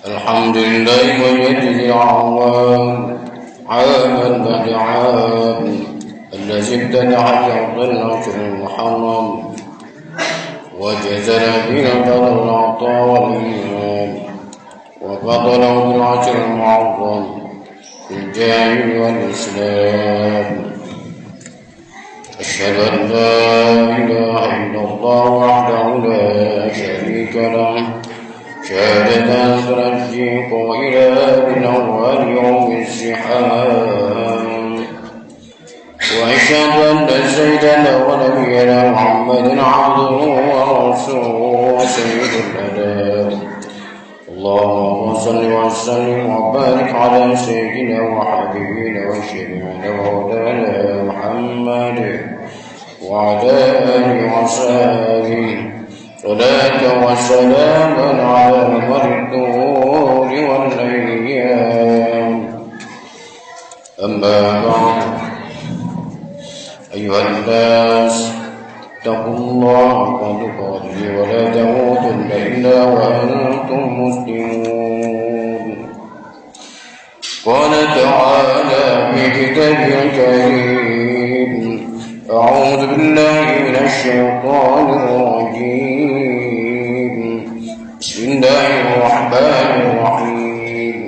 Alhamdulillah wa yajzi awan aman ba'di aam allazi ibtada'a al-'ashra al-muharram wa jazala bil al-'ata wal-iman wa fadala bil-'ashri al-mu'azzam fil jami' wal-islam. Asyhadu an la ilaha illallah wahdahu la syarika lahu شهادة ترجيك إلى من أول يوم الزحام وأشهد أن سيدنا ونبينا محمد عبده ورسوله وسيد الأنام اللهم صل وسلم وبارك على سيدنا وحبيبنا وشفيعنا ومولانا محمد وعلى آله وصحبه صلاة وسلاما على مر الدهور والأيام. أما بعد أيها الناس اتقوا الله حق تقاته ولا تموتن إلا وأنتم مسلمون. قال تعالى في كتابه الكريم أعوذ بالله من الشيطان الرجيم بسم الله الرحمن الرحيم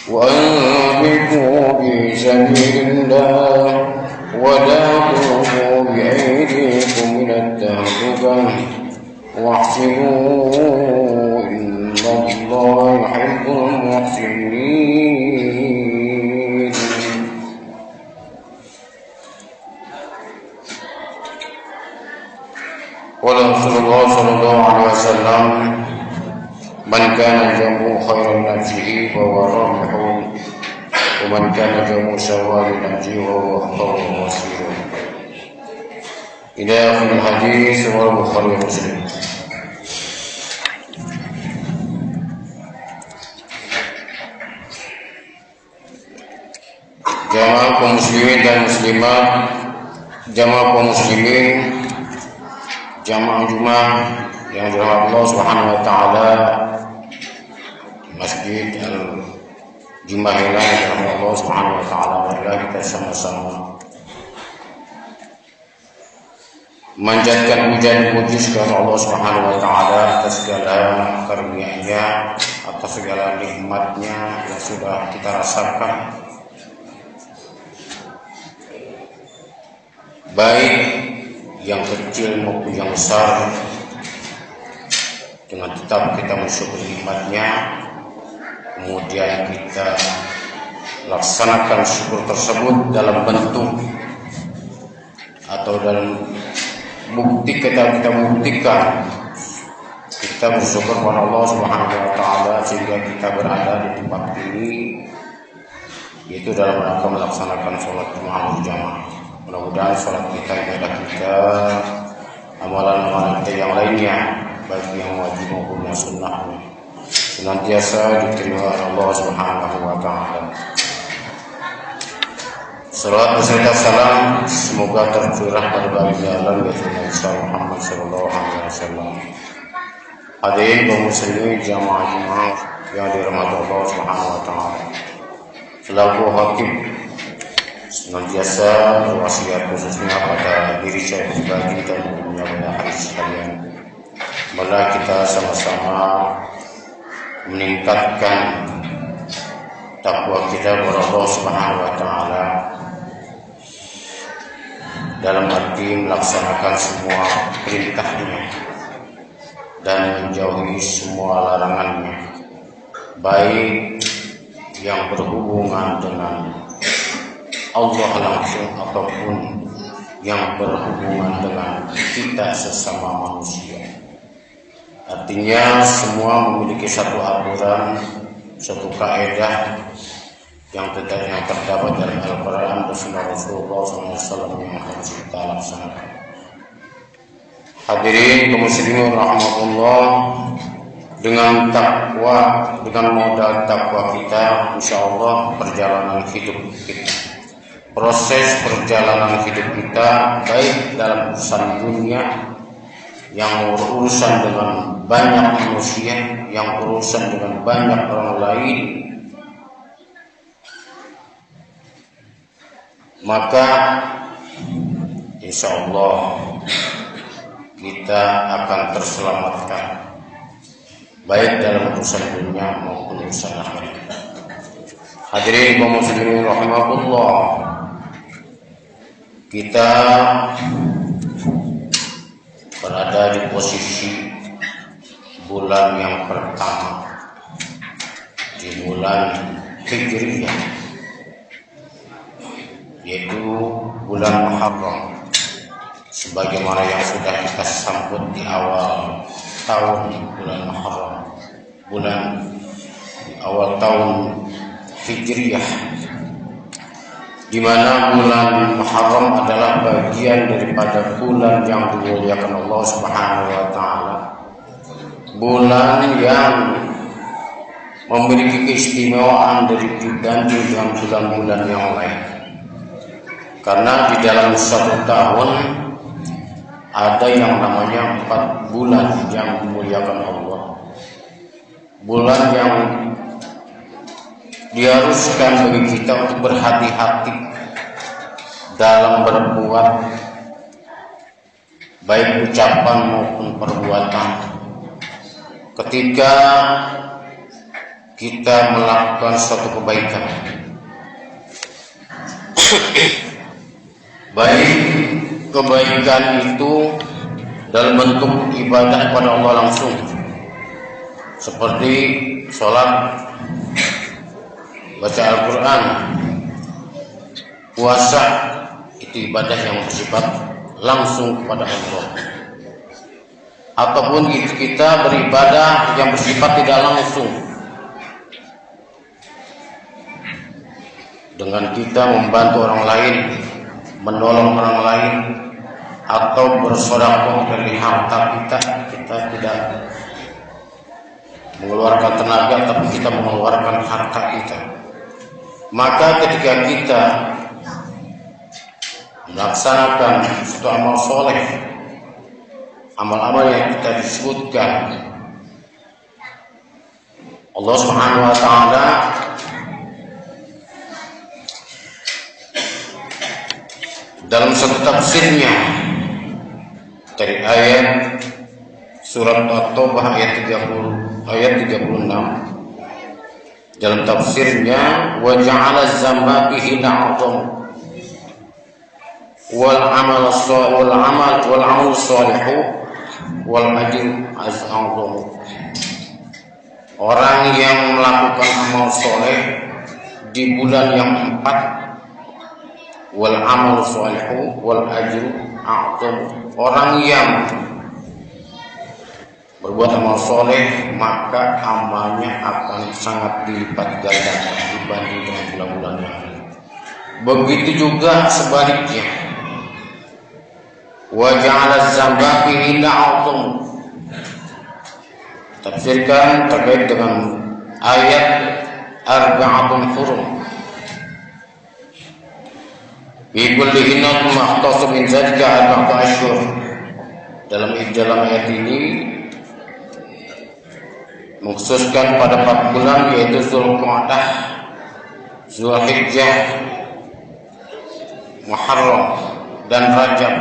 وأنفقوا في سبيل الله ولا تلقوا بأيديكم إلى التهلكة واحسنوا إن الله يحب المحسنين. قال رسول الله صلى الله عليه وسلم من كان جمعه خير لنفسه فهو رابح ومن كان جمعه شر لنفسه فهو خطر وسير. إلى آخر الحديث رواه البخاري ومسلم. Jamaah kaum muslimin dan muslimat, jamaah kaum muslimin, jamaah Jumat yang dirahmati Allah Subhanahu wa taala, Masjid Al-Jumahilah yang dirahmati Allah Subhanahu wa taala, marilah kita sama-sama memanjatkan pujian puji kepada Allah Subhanahu wa taala atas segala karunia-Nya, atas segala nikmat-Nya yang sudah kita rasakan, baik yang kecil maupun yang besar. Dengan tetap kita mensyukuri nikmat-Nya, kemudian kita laksanakan syukur tersebut dalam bentuk atau dalam bukti kita buktikan Kita bersyukur kepada Allah Subhanahu wa taala sehingga kita berada di tempat ini, yaitu dalam rangka melaksanakan sholat Jumat berjamaah. Mudah-mudahan sholat kita, ibadah kita, amalan-amalan kita yang lainnya, baik yang wajib maupun yang sunnah, senantiasa diterima oleh Allah Subhanahu wa taala. Salawat beserta salam semoga tercurah pada baginda alam yaitu Nabi Muhammad sallallahu alaihi wasallam. Hadirin kaum muslimin jamaah Jumat yang dirahmati Allah Subhanahu wa taala. Selaku hakim senantiasa berwasiat khususnya pada diri saya pribadi dan dunia banyak sekalian. Mari kita sama-sama meningkatkan takwa kita kepada Allah Subhanahu wa taala dalam arti melaksanakan semua perintahnya dan menjauhi semua larangannya, baik yang berhubungan dengan Allah langsung ataupun yang berhubungan dengan kita sesama manusia. Artinya semua memiliki satu aturan, satu kaidah yang terdapat dalam Al-Quran dan Sunnah Rasulullah SAW yang harus kita laksanakan. Hadirin kaum muslimin rahmatullah, dengan takwa, dengan modal takwa kita, insyaallah perjalanan hidup kita, proses perjalanan hidup kita, baik dalam urusan dunia yang berurusan dengan banyak manusia, yang berurusan dengan banyak orang lain, maka insyaallah kita akan terselamatkan baik dalam urusan dunia maupun urusan akhirat. Hadirin kaum muslimin rahimakumullah, kita berada di posisi bulan yang pertama di bulan Hijriyah, yaitu bulan Muharram, sebagaimana yang sudah kita sambut di awal tahun bulan Muharram, bulan awal tahun Hijriyah, di mana bulan Muharram adalah bagian daripada bulan yang dimuliakan Allah Subhanahu wa taala, bulan yang memiliki keistimewaan dari dibanding dengan bulan-bulan yang lain. Karena di dalam satu tahun ada yang namanya 4 bulan yang dimuliakan Allah, bulan yang diharuskan bagi kita untuk berhati-hati dalam berbuat, baik ucapan maupun perbuatan, ketika kita melakukan suatu kebaikan, baik kebaikan itu dalam bentuk ibadah kepada Allah langsung, seperti sholat, baca Al-Quran, puasa, itu ibadah yang bersifat langsung kepada Allah. Ataupun kita beribadah yang bersifat tidak langsung, dengan kita membantu orang lain, menolong orang lain, atau bersedekah dari harta kita tidak mengeluarkan tenaga, tapi kita mengeluarkan harta kita. Maka ketika kita melaksanakan suatu amal soleh, amal-amal yang kita disebutkan, Allah Subhanahu wa taala dalam satu tafsirnya dari ayat surat At-Taubah ayat 36, dalam tafsirnya wa ja'ala dzamba bihi na'dham wal amal salihu wal ajr az'adham. Orang yang melakukan amal soleh di bulan yang 4, wal amal salihu wal ajr a'dham, orang yang berbuat amal soleh, maka amalnya akan sangat dilipat gandakan dibanding dengan bulan-bulan yang lain. Begitu juga sebaliknya. Wa ja'ala dzamba fihi na'atum. Tafsirkan terkait dengan ayat arba'atun hurum. Bi kulli hinnatin mahtasu min zalika arba'atu asyhur. Dalam ayat ini mengkhususkan pada 4 bulan, yaitu Zulqa'dah, Zulhijjah, Muharram dan Rajab.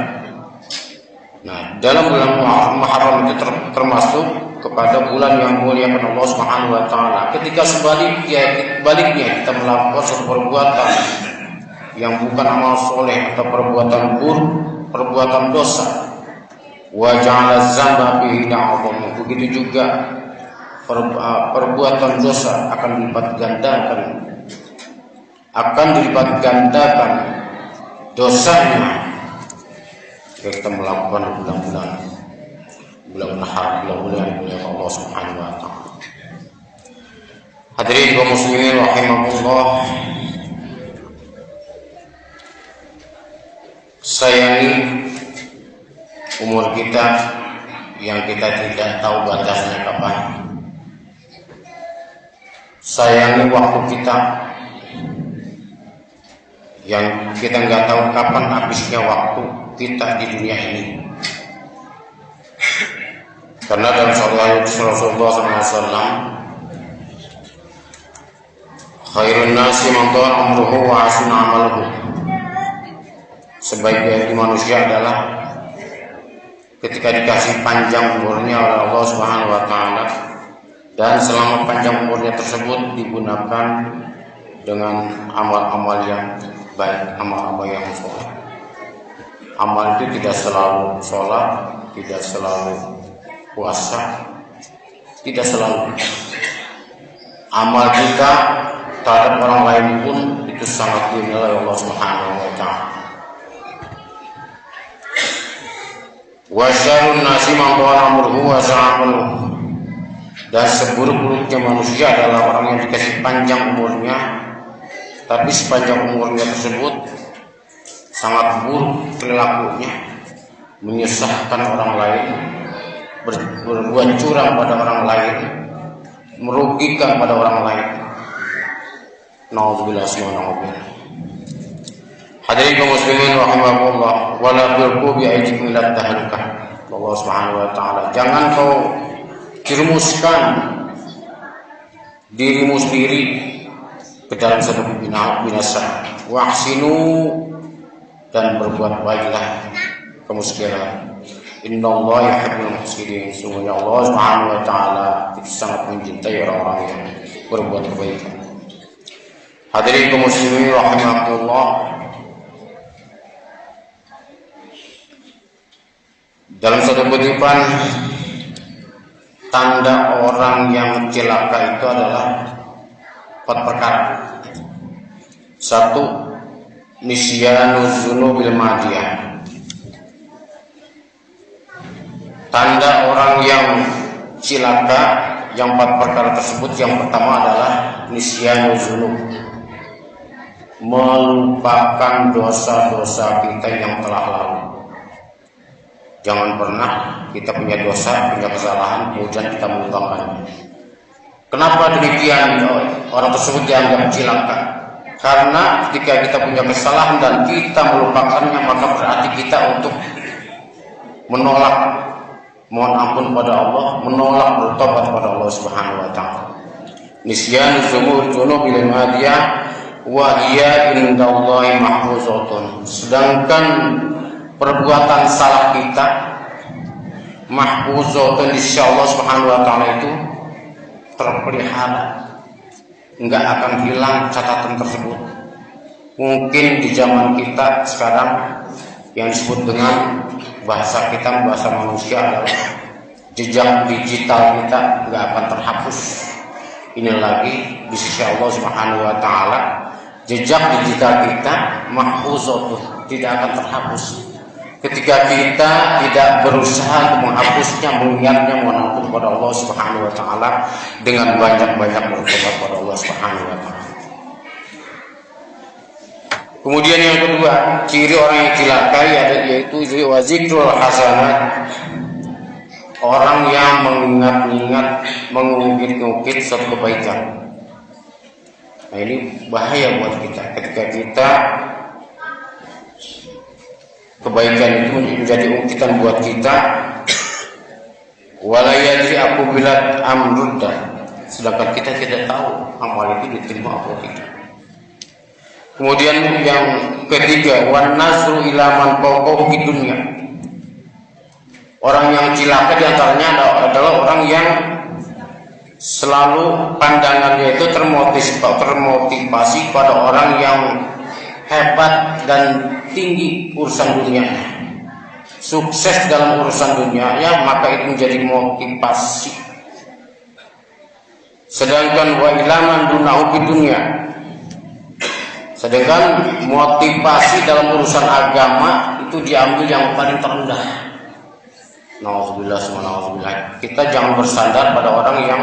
Nah, dalam bulan Muharram itu termasuk kepada bulan yang mulia Allah Subhanahu wa taala. Ketika sebaliknya kita melakukan suatu perbuatan yang bukan amal soleh atau perbuatan buruk, perbuatan dosa, wa ja'ala dzamba fihi na'atum. Begitu juga perbuatan dosa akan dilipat gandakan dosanya kita melakukan bulan yang Allah Subhanahu wa taala. Hadirin kaum muslimin rahimakumullah, sayangi umur kita yang kita tidak tahu batasnya kapan. Sayangi waktu kita yang kita nggak tahu kapan habisnya waktu kita di dunia ini. Karena dalam hadis Rasulullah SAW, khairun nasi man tawala umruhu wa hasuna amaluhu. Sebaik-baik manusia adalah ketika dikasih panjang umurnya oleh Allah Subhanahu wa taala, dan selama panjang umurnya tersebut digunakan dengan amal-amal yang baik, amal-amal yang soleh. Amal itu tidak selalu sholat, tidak selalu puasa, tidak selalu. Amal kita terhadap orang lain pun itu sangat dinilai Allah Subhanahu wa taala. Wa syarrun nasi man tawala umruhu wa sa'amaluhu. Dan seburuk-buruknya manusia adalah orang yang dikasih panjang umurnya, tapi sepanjang umurnya tersebut sangat buruk perilakunya, menyusahkan orang lain, berbuat curang pada orang lain, merugikan pada orang lain. Nauzubillah subhanallah. Hadirin kaum muslimin rahimakumullah, wala tulqu bi aydikum ila tahlukah. Allah Subhanahu wa taala, jangan kau jerumuskan dirimu sendiri ke dalam satu binasa. Wahsinu, dan berbuat baiklah kamu sekalian. Innallaha yuhibbul muhsinin. Sungguhnya Allah Subhanahu wa taala itu sangat mencintai orang-orang yang berbuat kebaikan. Hadirin kaum muslimin rahimakumullah, dalam satu kutipan, tanda orang yang celaka itu adalah 4 perkara. 1. Nisyanuz dzunubil madiyah. Tanda orang yang celaka yang 4 perkara tersebut, yang pertama adalah nisyanuz dzunub, melupakan dosa-dosa kita yang telah lalu. Jangan pernah kita punya dosa, punya kesalahan, kemudian kita melupakannya. Kenapa demikian? Orang tersebut dianggap celaka. Karena ketika kita punya kesalahan dan kita melupakannya, maka berarti kita untuk menolak mohon ampun pada Allah, menolak bertobat pada Allah Subhanahu wa taala. Nisyanuz dzunubil madiyah wa hiya indallahi mahfuzatun. Sedangkan perbuatan salah kita mahfuzatun di sisi Allah Subhanahu wa taala itu terpelihara, enggak akan hilang catatan tersebut. Mungkin di zaman kita sekarang yang disebut dengan bahasa manusia adalah jejak digital kita enggak akan terhapus. Ini lagi di sisi Allah Subhanahu wa taala, jejak digital kita mahfuzatun, tidak akan terhapus. ketika kita tidak berusaha untuk menghapusnya, mengingatnya, mengampun kepada Allah Subhanahu wa taala dengan banyak-banyak bertobat kepada Allah Subhanahu wa taala. Kemudian yang kedua, ciri orang yang celaka yaitu zikrul hasanat. Orang yang mengingat-ingat, mengungkit-ungkit suatu kebaikan. Nah, ini bahaya buat kita ketika kita kebaikan itu menjadi ungkitan buat kita. Wala yadri apabila amrudda, sedangkan kita tidak tahu amal itu diterima apa tidak. Kemudian yang ketiga, wan nasru ila man fawqahu fid dunya. Orang yang celaka diantaranya adalah orang yang selalu pandangannya itu termotivasi pada orang yang hebat dan tinggi urusan dunianya, sukses dalam urusan dunianya, maka itu menjadi motivasi. Sedangkan wa ilaman dunahu fid dunya, sedangkan motivasi dalam urusan agama itu diambil yang paling terendah. Nauzubillah, subhanallah. Kita jangan bersandar pada orang yang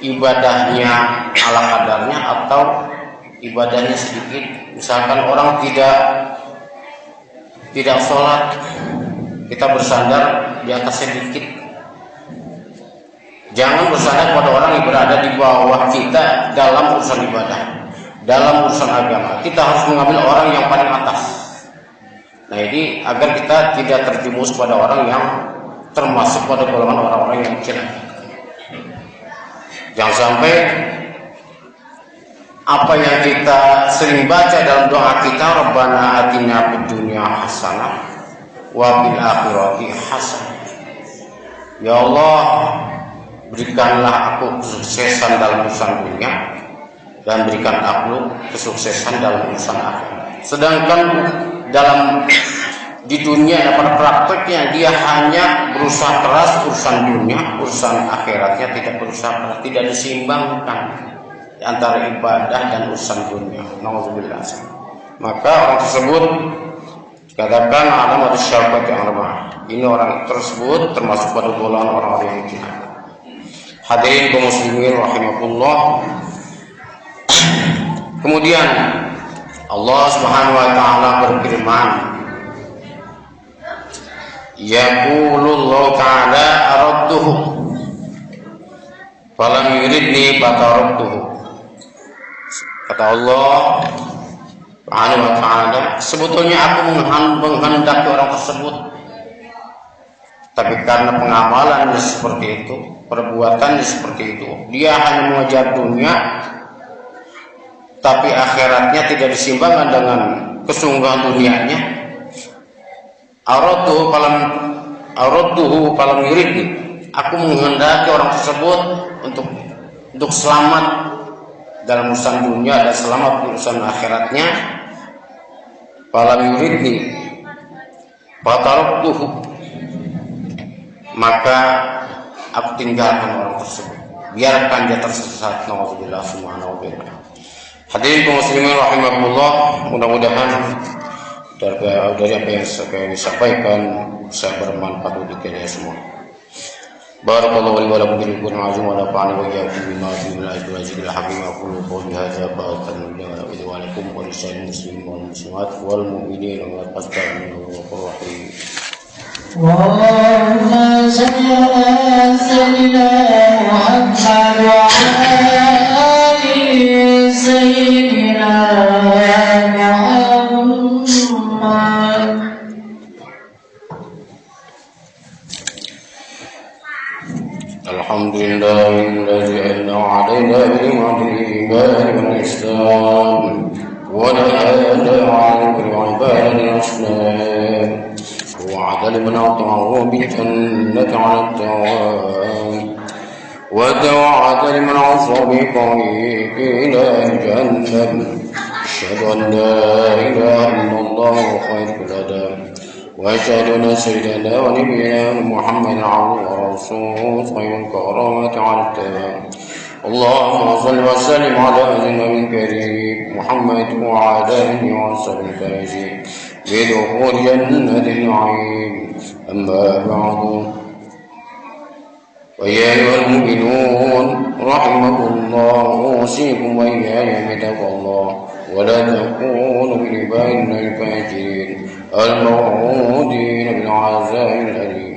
ibadahnya ala kadarnya atau ibadahnya sedikit. Misalkan orang tidak sholat, kita bersandar di atas sedikit. Jangan bersandar pada orang yang berada di bawah kita dalam urusan ibadah, dalam urusan agama. Kita harus mengambil orang yang paling atas. Nah, ini agar kita tidak terjumus pada orang yang termasuk pada golongan orang-orang yang celaka. Jangan sampai apa yang kita sering baca dalam doa kita, Rabbana atina fid dunya hasanah wa fil akhirati hasanah. Ya Allah, berikanlah aku kesuksesan dalam urusan dunia dan berikan aku kesuksesan dalam urusan akhirat. Sedangkan dalam di dunia pada prakteknya dia hanya berusaha keras urusan dunia, urusan akhiratnya tidak berusaha keras, tidak diseimbangkan antara ibadah dan urusan dunia. Nauzubillah. Maka orang tersebut katakan alamat syafaqat yang lemah. Ini orang tersebut termasuk pada golongan orang-orang yang jahat. Hadirin kaum muslimin rahimakumullah. Kemudian Allah Subhanahu wa taala berfirman, yaqulullahu ta'ala aradtuhu falam yuridni fataradtuhu. Kata Allah Subhanahu wa taala, sebetulnya aku menghendaki orang tersebut, tapi karena pengamalannya seperti itu, perbuatannya seperti itu, dia hanya mengejar dunia, tapi akhiratnya tidak disimbangkan dengan kesungguhan dunianya. Aradtuhu falam yuridni. Aku menghendaki orang tersebut untuk selamat dalam urusan dunia dan selamat di urusan akhiratnya. Falam yuridni fataraktuhu, maka aku tinggalkan orang tersebut, biarkan dia tersesat. Nauzubillah subhanahu wa ta'ala. Hadirin kaum muslimin rahimakumullah, mudah-mudahan dari apa yang saya disampaikan bisa bermanfaat untuk kita semua. Barakallahu li wa lakum fil Qur'an azim wa nafa'ani wa iyyakum bima fihi min al-ayatil hakim wa qulu qawli hadza barakallahu li wa lakum wa lisa'il muslimin wal muslimat wal mu'minin wal qaddarin wa rahim. Allahumma salli ala sayyidina Muhammad wa ala ali sayyidina Muhammad. Alhamdulillahilladzi an'ama 'alaina bi ni'matil iman wal islam wa nahana 'ala al-ibadati al-asnam. وعد لمن أطاعه بالجنة على التواب وتوعد لمن عصى بطريق إلى جهنم. أشهد أن لا إله إلا الله خير الهدى وأشهد أن سيدنا ونبينا محمد عبده ورسوله خير الكرامة على التمام. اللهم صل وسلم على النبي الكريم محمد وعلى آله وصحبه الفائزين بدخول جنة النعيم. أما بعد، ويا أيها المؤمنون رحمكم الله، أوصيكم وإياي بتقوى الله ولا تكونوا بلبان الفاجرين الموعودين بالعذاب الأليم.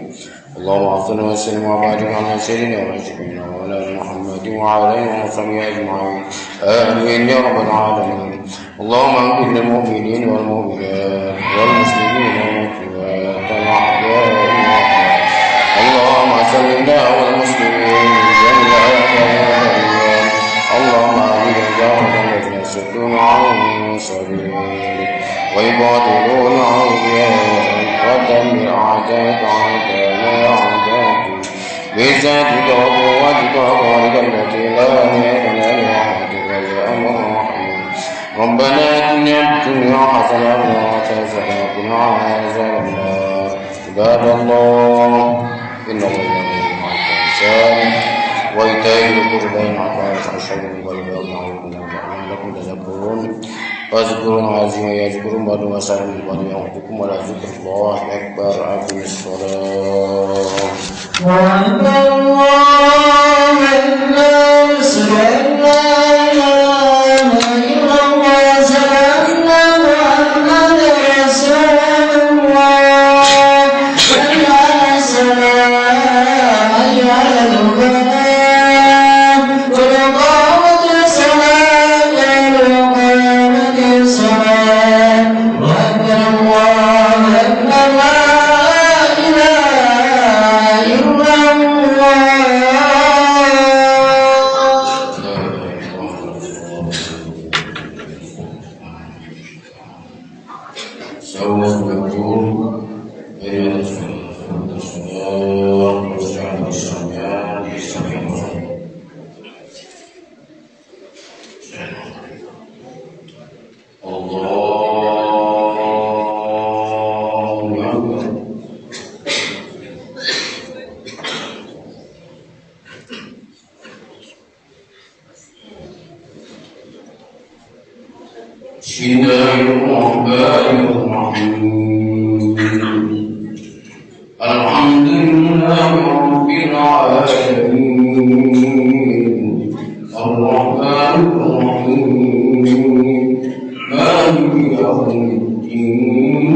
اللهم صل وسلم وبارك على سيدنا ونبينا وعلى محمد وعلى آله وصحبه أجمعين، آمين يا رب العالمين. اللهم اغفر للمؤمنين والمؤمنات والمسلمين والمسلمات الأحياء والأموات. اللهم صلنا والمسلمين جميعا والأيام. اللهم أهلك الجارة الذين يصدون عن سبيلك ويباطلون أولياءك ودمر أعداءك أعداءنا أعداءك بعزتك وقوتك وقوتك التي لا نهاية لها يا أمر الرحيم. ربنا آتنا في الدنيا حسنة وقنا عذاب النار. عباد الله، إن الله يأمر مع الإحسان وإيتاء ذي القربى وينهى عن الفحشاء والمنكر والبغي لعلكم تذكرون. فاذكروا العظيم يذكركم واسألوا البر يعظكم ولذكر الله أكبر. أقم الصلاة. وعد الله الناس أن لا إله إلا الله سيدنا محمد رسول الله. حي على الصلاة حي على الفلاح قد قامت الصلاة قد قامت الصلاة. وأكبر الله أكبر لا إله إلا الله. بسم الله الرحمن الرحيم. الحمد لله رب العالمين الرحمن الرحيم مالك يوم الدين.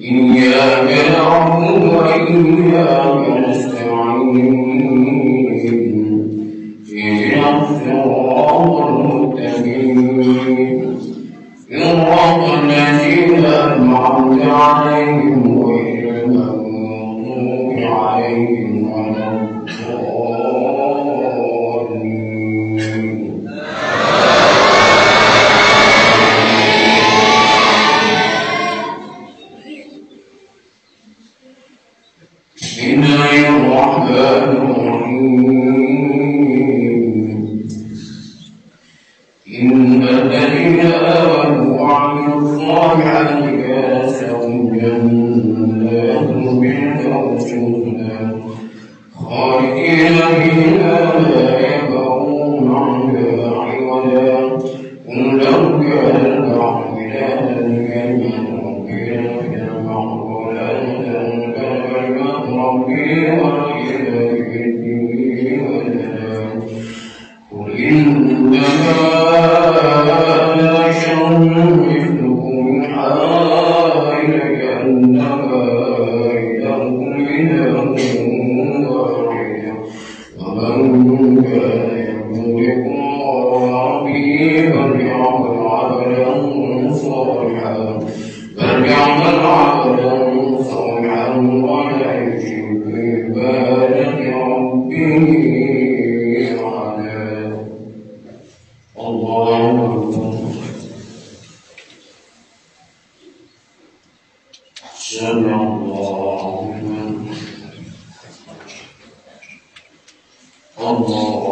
إياك نعبد وإياك نستعين. اهدنا الصراط المستقيم صراط الذين أنعمت عليهم غير المغضوب عليهم ولا الضالين. بسم الله الرحمن الرحيم. إن الذين آمنوا وعملوا الصالحات كانت لهم جنات الفردوس نزلا خالدين فيها لا يبغون عنها عوجا. قل لو كان البحر مدادا لكلمات ربي لنفد البحر ولن تنفد كلمات ربي ولئن بمثله مددا. قل إنما أنا بشر مثلكم يوحى إلي أنما إلهكم إله واحد. ومن كان يرجو لقاء ربه فليعمل عملا صالحا ولا يشرك بعبادة ربه أحدا. الله أكبر. سمع الله لمن الله.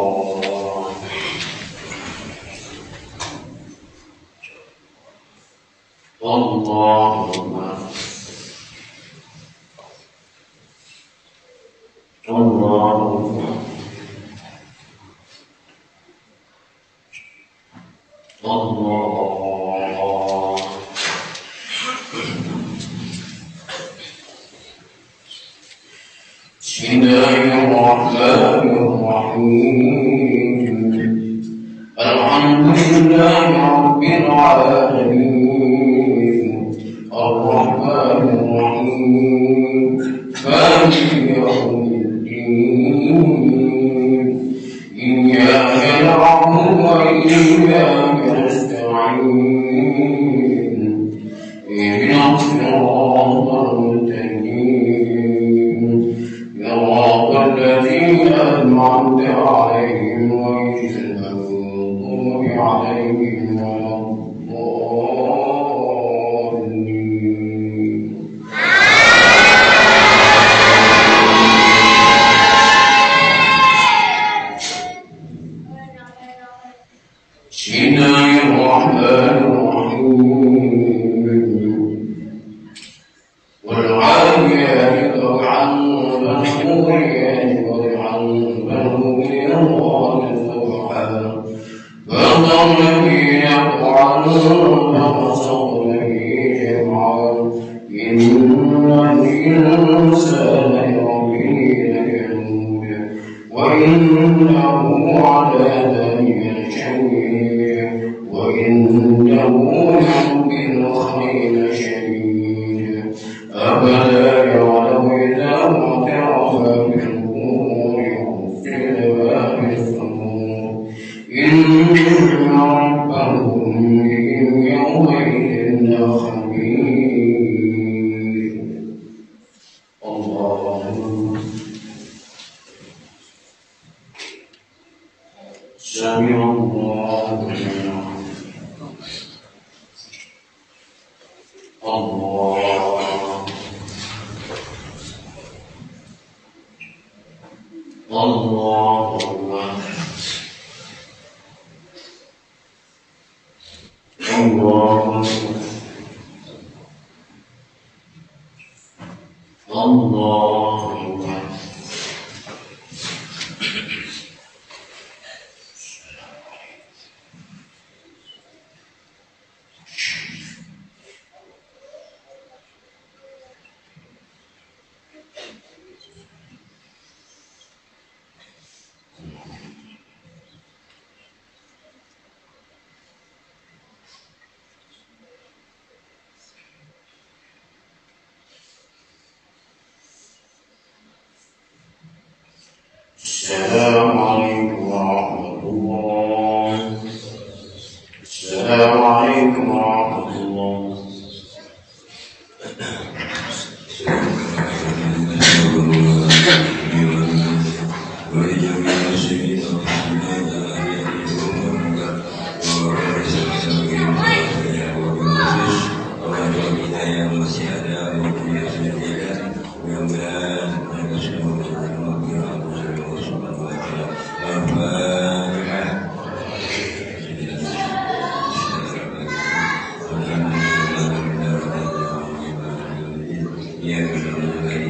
الله أكبر. الله أكبر. الله. بسم الله الرحمن الرحيم. الحمد لله رب العالمين الرحمن الرحيم مالك يوم الدين إياك نعبد وإياك نستعين اهدنا الصراط المستقيم صراط الذين أنعمت عليهم غير المغضوب عليهم ولا الضالين. بسم الله الرحمن الرحيم. والعاديات ضبحا فالموريات قدحا فالمغيرات صبحا فأثرن به نقعا فوسطن به جمعا إن الإنسان لربه لكنود وإنه على ذلك لشهيد وإنه لحب الخير شديد أفلا يعلم إذا اعترف بالقبور وحصل ما في الصدور إن ربهم بهم يومئذ لخبير. الله سمع الله لمن الله أكبر. الله أكبر. السلام عليكم ورحمة الله. السلام عليكم ورحمة الله. Yeah.